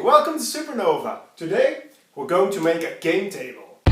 welcome to Supernova. Today we're going to make a game table.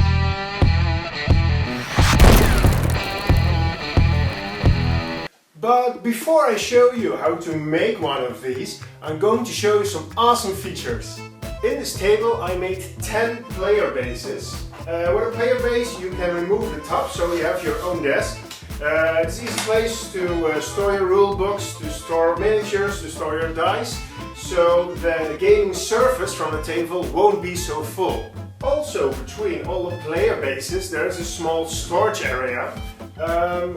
But before I show you how to make one of these, I'm going to show you some awesome features. In this table I made 10 player bases. With a player base you can remove the top so you have your own desk. It's an easy place to store your rule books, to store miniatures, to store your dice, so the gaming surface from the table won't be so full. Also, between all the player bases there is a small storage area.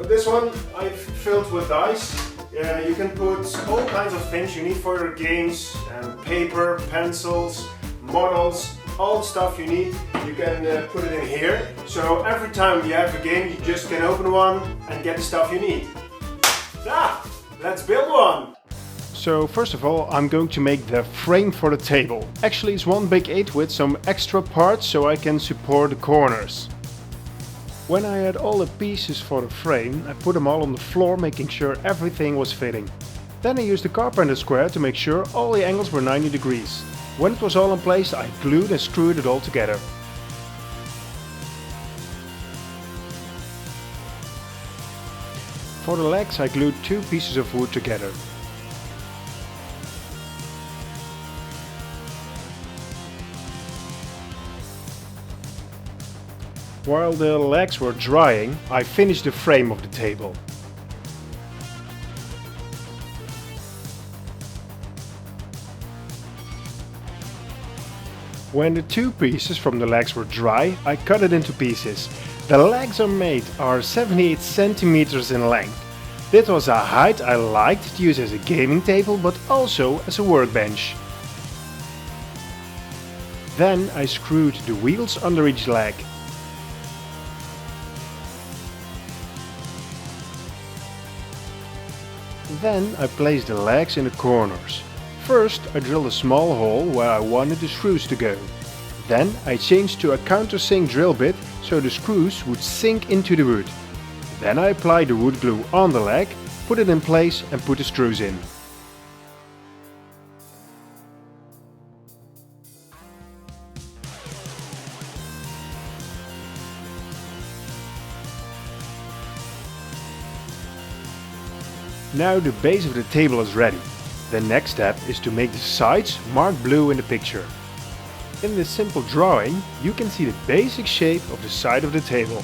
This one I've filled with dice. You can put all kinds of things you need for your games, paper, pencils, models, all the stuff you need. You can put it in here. So every time you have a game, you just can open one and get the stuff you need. Let's build one! So first of all, I'm going to make the frame for the table. Actually, it's one big 8 with some extra parts so I can support the corners. When I had all the pieces for the frame, I put them all on the floor, making sure everything was fitting. Then I used the carpenter square to make sure all the angles were 90 degrees. When it was all in place, I glued and screwed it all together. For the legs, I glued 2 pieces of wood together. While the legs were drying, I finished the frame of the table. When the 2 pieces from the legs were dry, I cut it into pieces. The legs are 78 centimeters in length. This was a height I liked to use as a gaming table, but also as a workbench. Then I screwed the wheels under each leg. Then I placed the legs in the corners. First I drilled a small hole where I wanted the screws to go. Then I changed to a countersink drill bit so the screws would sink into the wood. Then I applied the wood glue on the leg, put it in place and put the screws in. Now the base of the table is ready. The next step is to make the sides marked blue in the picture. In this simple drawing you can see the basic shape of the side of the table.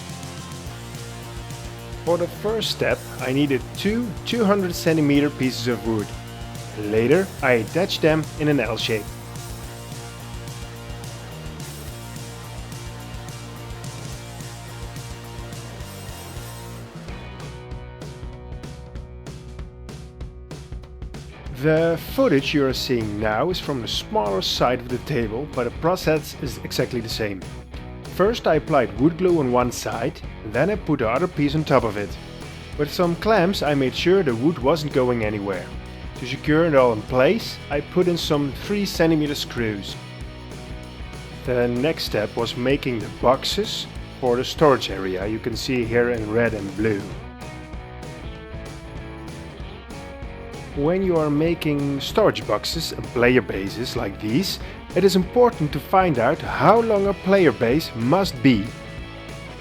For the first step I needed 2 200 cm pieces of wood. Later I attached them in an L shape. The footage you are seeing now is from the smaller side of the table, but the process is exactly the same. First I applied wood glue on one side, then I put the other piece on top of it. With some clamps I made sure the wood wasn't going anywhere. To secure it all in place, I put in some 3 cm screws. The next step was making the boxes for the storage area you can see here in red and blue. When you are making storage boxes and player bases like these, it is important to find out how long a player base must be.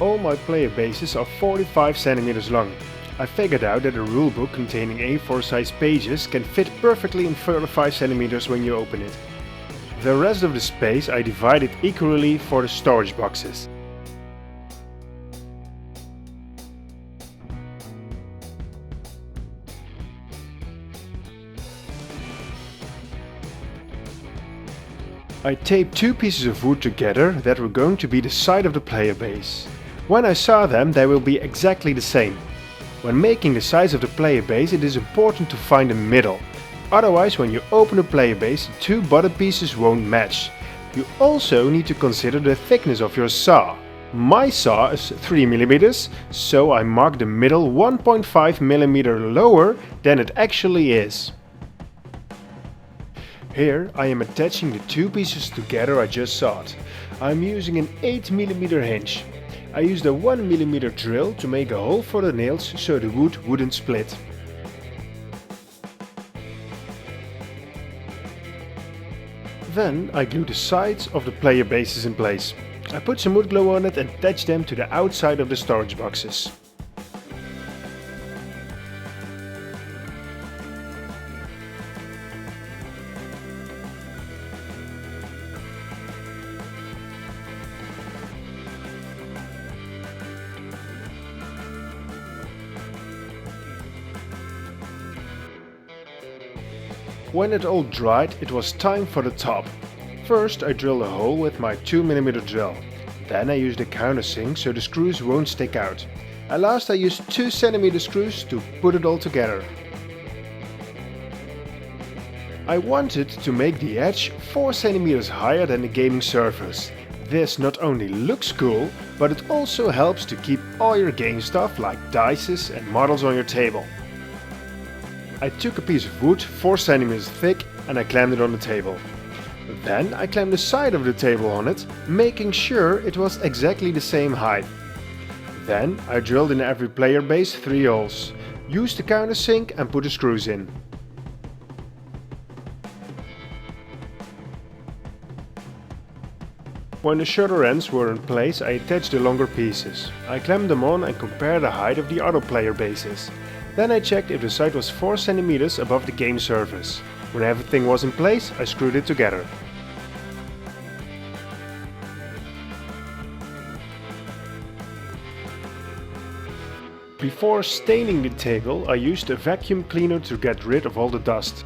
All my player bases are 45 cm long. I figured out that a rulebook containing A4 size pages can fit perfectly in 35 cm when you open it. The rest of the space I divided equally for the storage boxes. I taped 2 pieces of wood together that were going to be the side of the player base. When I saw them, they will be exactly the same. When making the size of the player base, it is important to find a middle. Otherwise, when you open the player base, the 2 bottom pieces won't match. You also need to consider the thickness of your saw. My saw is 3 mm, so I marked the middle 1.5 mm lower than it actually is. Here I am attaching the 2 pieces together I just sawed. I am using an 8 mm hinge. I used a 1 mm drill to make a hole for the nails so the wood wouldn't split. Then I glue the sides of the player bases in place. I put some wood glue on it and attach them to the outside of the storage boxes. When it all dried, it was time for the top. First I drilled a hole with my 2mm drill. Then I used a countersink so the screws won't stick out. And last I used 2cm screws to put it all together. I wanted to make the edge 4cm higher than the gaming surface. This not only looks cool, but it also helps to keep all your game stuff like dices and models on your table. I took a piece of wood 4cm thick and I clamped it on the table. Then I clamped the side of the table on it, making sure it was exactly the same height. Then I drilled in every player base 3 holes, used the countersink and put the screws in. When the shutter ends were in place, I attached the longer pieces. I clamped them on and compared the height of the other player bases. Then I checked if the side was 4cm above the game surface. When everything was in place, I screwed it together. Before staining the table, I used a vacuum cleaner to get rid of all the dust.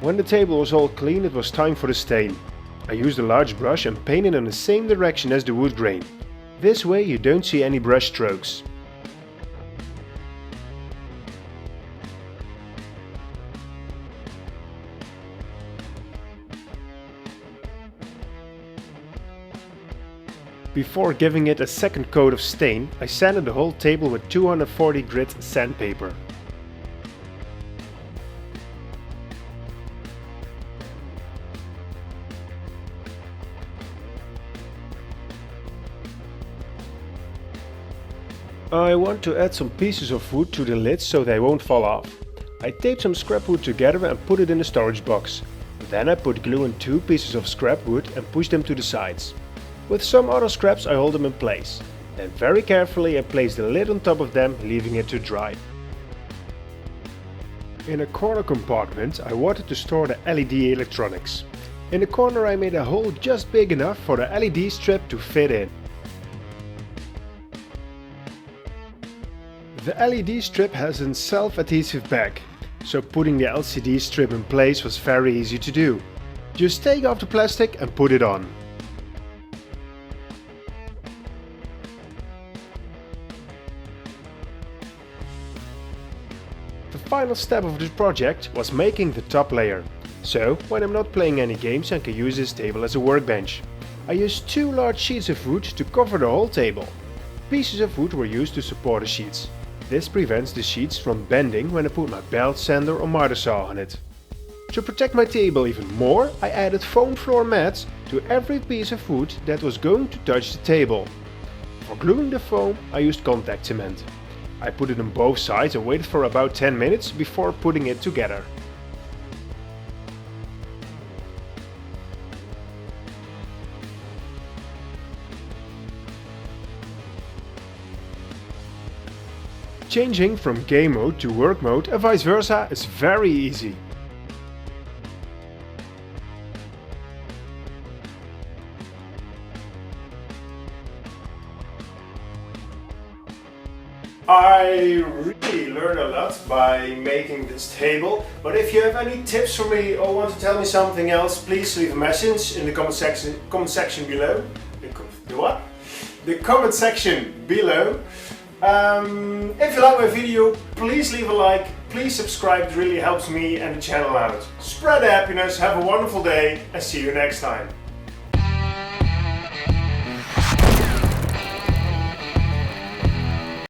When the table was all clean, it was time for the stain. I used a large brush and painted in the same direction as the wood grain. This way you don't see any brush strokes. Before giving it a second coat of stain, I sanded the whole table with 240 grit sandpaper. I want to add some pieces of wood to the lids so they won't fall off. I taped some scrap wood together and put it in the storage box. Then I put glue on 2 pieces of scrap wood and pushed them to the sides. With some other scraps I hold them in place. Then very carefully I place the lid on top of them, leaving it to dry. In a corner compartment I wanted to store the LED electronics. In the corner I made a hole just big enough for the LED strip to fit in. The LED strip has a self-adhesive back, so putting the LCD strip in place was very easy to do. Just take off the plastic and put it on. The final step of this project was making the top layer. So, when I'm not playing any games I can use this table as a workbench. I used 2 large sheets of wood to cover the whole table. Pieces of wood were used to support the sheets. This prevents the sheets from bending when I put my belt sander or miter saw on it. To protect my table even more, I added foam floor mats to every piece of wood that was going to touch the table. For gluing the foam, I used contact cement. I put it on both sides and waited for about 10 minutes before putting it together. Changing from game mode to work mode and vice versa is very easy. I really learned a lot by making this table, but if you have any tips for me or want to tell me something else, please leave a message in the comment section below. The comment section below. If you like my video, please leave a like, please subscribe, it really helps me and the channel out. Spread the happiness, have a wonderful day and see you next time.